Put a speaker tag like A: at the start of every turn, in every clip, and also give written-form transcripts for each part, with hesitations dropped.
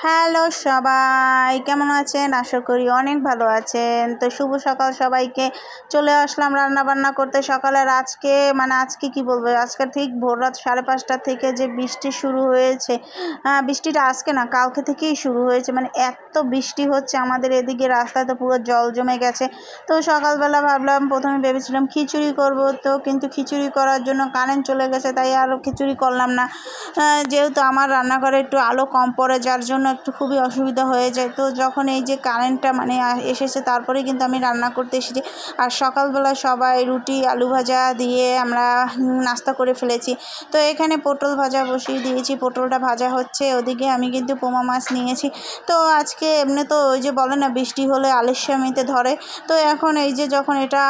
A: Hello সবাই, কেমন আছেন? আশা করি অনেক ভালো আছেন। তো শুভ সকাল সবাইকে। চলে আসলাম রান্না বান্না করতে। সকালের আজকে কি বলবো, আজকে ঠিক ভোর রাত 5:30 থেকে যে বৃষ্টি শুরু হয়েছে, বৃষ্টিটা আজকে না কালকে থেকেই শুরু হয়েছে। মানে এত বৃষ্টি হচ্ছে আমাদের এদিকে, রাস্তায় তো পুরো জল জমে গেছে। তো সকালবেলা ভাবলাম, প্রথমে ভেবেছিলাম খিচুড়ি করব, তো কিন্তু খিচুড়ি করার জন্য কারেন্ট চলে গেছে, তাই আর খিচুড়ি করলাম না। যেহেতু আমার রান্নাঘরে একটু আলো কম পড়ে, যার জন্য একটু খুবই অসুবিধা হয়ে যায়। তো যখন এই যে কারেন্টটা এসেছে, তারপরে কিন্তু আমি রান্না করতে এসেছি। আর সকালবেলা সবাই রুটি আলু ভাজা দিয়ে আমরা নাস্তা করে ফেলেছি। তো এখানে পটল ভাজা বসিয়ে দিয়েছি, পটলটা ভাজা হচ্ছে। ওদিকে আমি কিন্তু পোমা মাছ নিয়েছি। তো আজকে এমনি তো ওই যে বলে না, বৃষ্টি হলে আলস্যামিতে ধরে। তো এখন এই যে যখন এটা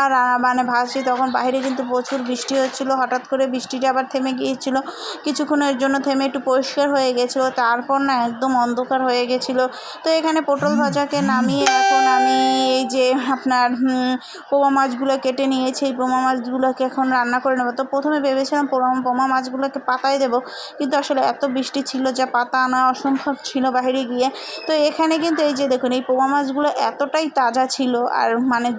A: ভাজছি, তখন বাইরে কিন্তু প্রচুর বৃষ্টি হচ্ছিলো। হঠাৎ করে বৃষ্টিটা আবার থেমে গিয়েছিলো, কিছুক্ষণের জন্য থেমে একটু পরিষ্কার হয়ে গেছিলো, তারপর না একদম অন্ধকার হয়ে গেছিলো। তো এখানে পটল ভাজাকে নামিয়ে এখন আমি এই যে আপনার পোমা মাছগুলো কেটে নিয়েছি। এই পোমা মাছগুলোকে এখন রান্না করে নেবো। তো প্রথমে ভেবেছিলাম পোমা মাছগুলোকে পাতায় দেবো, কিন্তু আসলে এত বৃষ্টি ছিল যে পাতা আনা অসম্ভব ছিল বাইরে গিয়ে। তো এখানে কিন্তু এই যে দেখুন, এই পোমা মাছগুলো এতটাই তাজা ছিল, আর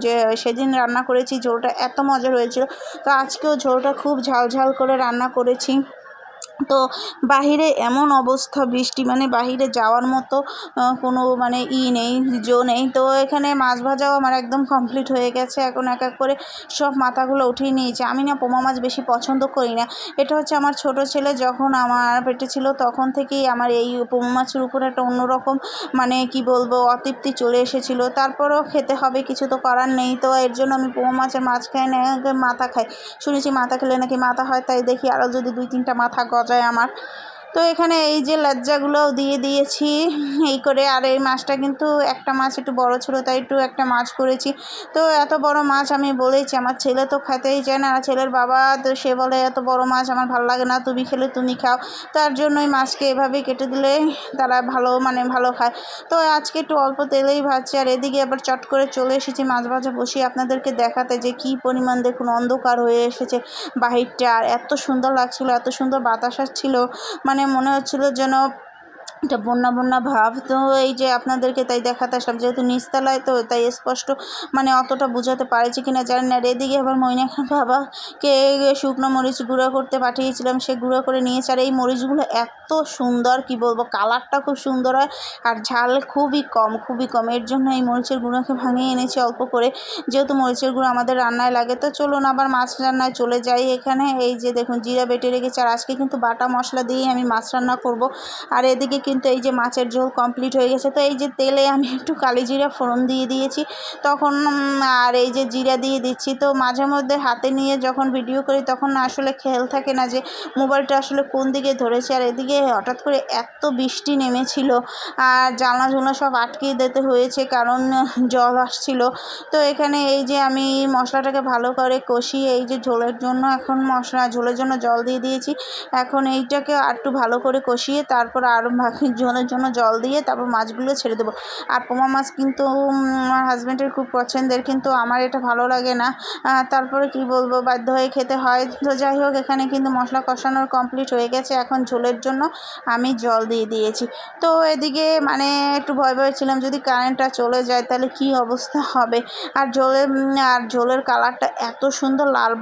A: যে সেদিন রান্না করেছি ঝোলটা এত মজার হয়েছিল। তো আজকেও ঝোলটা খুব ঝাল করে রান্না করেছি। তো বাহিরে এমন অবস্থা, বৃষ্টি মানে বাহিরে যাওয়ার মতো কোনো নেই, নেই। তো এখানে মাছ ভাজাও আমার একদম কমপ্লিট হয়ে গেছে। এখন এক এক করে সব মাথাগুলো উঠিয়ে নিয়েছে। আমি না পোমা মাছ বেশি পছন্দ করি না। এটা হচ্ছে আমার ছোট ছেলে যখন আমার পেটে ছিল, তখন থেকেই আমার এই পোমা মাছের উপরে একটা অন্যরকম কি বলবো অতৃপ্তি চলে এসেছিলো। তারপরেও খেতে হবে, কিছু তো করার নেই। তো এর জন্য আমি পোমা মাছের মাছ খাই না, মাথা খাই। শুনেছি মাথা খেলে নাকি মাথা হয়, তাই দেখি আরও যদি 2-3টা মাথা গজায় আমার। তো এখানে এই যে লজ্জাগুলোও দিয়ে দিয়েছি এই করে। আর এই মাছটা কিন্তু একটা মাছ একটু বড় ছিল, তাই একটু একটা মাছ করেছি। তো এত বড় মাছ আমি বলেছি, আমার ছেলে তো খেতেই চায় না। ছেলের বাবা তো সে বলে এত বড় মাছ আমার ভালো লাগে না, তুমি খেলে তুমি খাও। তার জন্যই মাছকে এভাবেই কেটে দিলে তারা ভালো খায়। তো আজকে একটু অল্প তেলেই ভাজছি। আর এদিকে আবার চট করে চলে এসেছি মাছ ভাজা বসিয়ে আপনাদেরকে দেখাতে, যে কী পরিমাণ দেখুন অন্ধকার হয়ে এসেছে বাহিরটা। আর এত সুন্দর লাগছিল, এত সুন্দর বাতাস আসছিল, মনে হচ্ছিল যেন এটা বন্যা ভাব। তো এই যে আপনাদেরকে তাই দেখাতে আসলাম, যেহেতু নিচতলায়, তো তাই স্পষ্ট অতটা বোঝাতে পারছি কিনা জানি না। আর এদিকে আবার মইনা বাবাকে শুকনো মরিচ গুঁড়ো করতে পাঠিয়েছিলাম, সে গুঁড়ো করে নিয়েছে। আর এই মরিচগুলো এত সুন্দর, কি বলবো, কালারটা খুব সুন্দর হয়, আর ঝাল খুবই কম। এর জন্য এই মরিচের গুঁড়োকে ভাঙিয়ে এনেছি অল্প করে, যেহেতু মরিচের গুঁড়ো আমাদের রান্নায় লাগে। তো চলুন আবার মাছ রান্নায় চলে যাই। এখানে এই যে দেখুন জিরা বেটে রেখেছি, আর আজকে কিন্তু বাটা মশলা দিয়েই আমি মাছ রান্না করব। আর এদিকে কিন্তু এই যে মাছের ঝোল কমপ্লিট হয়ে গেছে। তো এই যে তেলে আমি একটু কালি জিরা ফোড়ন দিয়ে দিয়েছি তখন, আর এই যে জিরা দিয়ে দিচ্ছি। তো মাঝে মধ্যে হাতে নিয়ে যখন ভিডিও করি, তখন আসলে খেয়াল থাকে না যে মোবাইলটা আসলে কোন দিকে ধরেছে। আর এদিকে হঠাৎ করে এত বৃষ্টি নেমেছিল, আর জানলা সব আটকিয়ে দিতে হয়েছে, কারণ জল আসছিল। তো এখানে এই যে আমি মশলাটাকে ভালো করে কষিয়ে এই যে ঝোলের জন্য এখন ঝোলের জন্য জল দিয়ে দিয়েছি। এখন এইটাকে একটু ভালো করে কষিয়ে তারপর আরও বাকি ঝোলের জন্য জল দিয়ে তারপর মাছগুলো ছেড়ে দেবো। আর পোমা মাছ কিন্তু আমার হাজব্যান্ডের খুব পছন্দের, কিন্তু আমার এটা ভালো লাগে না। তারপরে কি বলবো, বাধ্য হয়ে খেতে হয়। তো যাই হোক, এখানে কিন্তু মশলা কষানোর কমপ্লিট হয়ে গেছে। এখন ঝোলের জন্য আমি জল দিয়ে দিয়েছি। তো এদিকে একটু ভয় ছিলাম, যদি কারেন্টটা চলে যায় তাহলে কি অবস্থা হবে। আর ঝোলের কালারটা এত সুন্দর লাল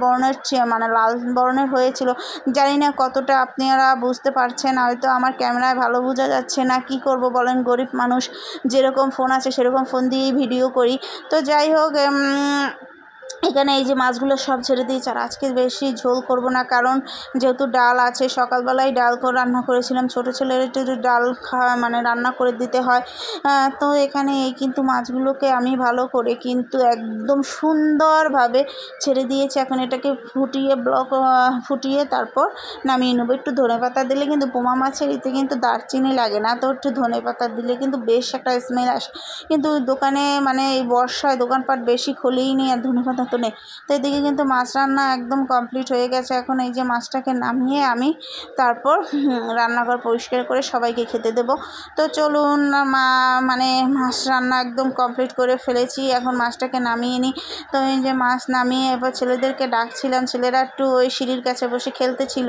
A: বর্ণের হয়েছিল। জানি না কতটা আপনারা বুঝতে পারছেন, হয়তো আমার ক্যামেরায় ভালো বোঝা যাচ্ছে না। কি করব বলেন, গরিব মানুষ, যেরকম ফোন আছে সেরকম ফোন দিয়েই ভিডিও করি। তো যাই হোক, এখানে এই যে মাছগুলো সব ছেড়ে দিয়েছি। আর আজকে বেশি ঝোল করব না, কারণ যেহেতু ডাল আছে, সকালবেলায় ডাল করে রান্না করেছিলাম। ছোটো ছেলের একটু ডাল রান্না করে দিতে হয়। তো এখানে এই কিন্তু মাছগুলোকে আমি ভালো করে কিন্তু একদম সুন্দরভাবে ছেড়ে দিয়েছি। এখন এটাকে ফুটিয়ে তারপর নামিয়ে নেবো। একটু ধনেপাতা দিলে কিন্তু পোমা মাছের এতে কিন্তু দারচিনি লাগে না, তো একটু ধনেপাতা দিলে কিন্তু বেশ একটা স্মেল আসে। কিন্তু দোকানে এই বর্ষায় দোকানপাট বেশি খোলেই নেই, আর ধনেপাতা তো মতো নেই। তো এদিকে কিন্তু মাছ রান্না একদম কমপ্লিট হয়ে গেছে। এখন এই যে মাছটাকে নামিয়ে আমি তারপর রান্নাঘর পরিষ্কার করে সবাইকে খেতে দেব। তো চলুন মানে মাছ রান্না একদম কমপ্লিট করে ফেলেছি, এখন মাছটাকে নামিয়ে নিই। তো এই যে মাছ নামিয়ে এবার ছেলেদেরকে ডাকছিলাম, ছেলেরা একটু ওই সিঁড়ির কাছে বসে খেলতেছিল।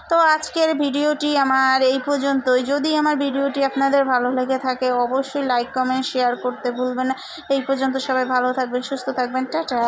A: তো আজকের ভিডিওটি আমার এই পর্যন্তই। যদি আমার ভিডিওটি আপনাদের ভালো লেগে থাকে অবশ্যই লাইক কমেন্ট শেয়ার করতে ভুলবেন না। এই পর্যন্ত সবাই ভালো থাকবেন, সুস্থ থাকবেন, টাটা।